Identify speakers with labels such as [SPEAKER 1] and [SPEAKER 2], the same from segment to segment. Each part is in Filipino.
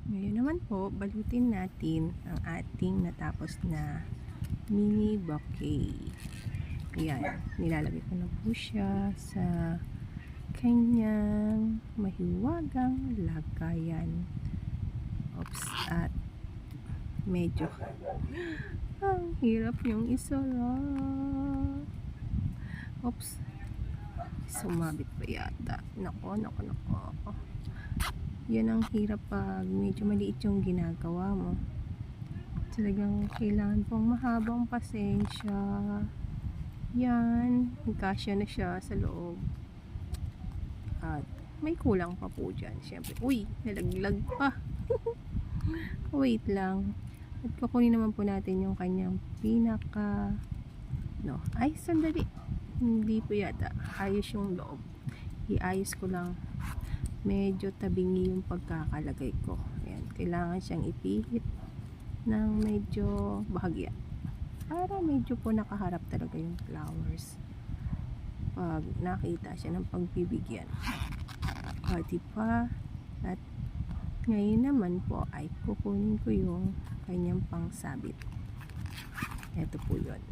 [SPEAKER 1] Ngayon naman po, balutin natin ang ating natapos na mini bouquet. Ayan, nilalagay ko na po siya sa kanyang mahiwagang lagayan. Oops, at medyo ang hirap yung isulat. Oops, sumabit pa yata. Nako. Yan ang hirap pag medyo maliit yung ginagawa mo. Talagang kailangan pong mahabang pasensya. Yan, kasya na siya sa loob. At may kulang pa po dyan. Siyempre, uy, nalaglag pa. Wait lang. At kukunin naman po natin yung kanyang pinaka ay, sandali. Hindi po yata. Ayos yung loob. Iayos ko lang. Medyo tabingi yung pagkakalagay ko. Ayan, kailangan siyang ipihit ng medyo bahagya para medyo po nakaharap talaga yung flowers pag nakita siya ng pagbibigyan. Diba? At ngayon naman po ay kukunin ko yung kanyang pangsabit. Ito po yun.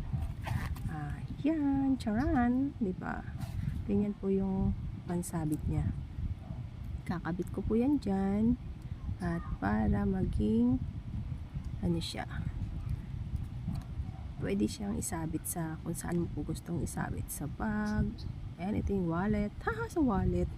[SPEAKER 1] Yan, charan, diba? Ganyan po yung pansabit niya. Kakabit ko po yan dyan. At para maging siya, pwede siyang isabit sa kung saan mo po gustong isabit. Sa bag. Ayan, ito yung wallet. Sa wallet.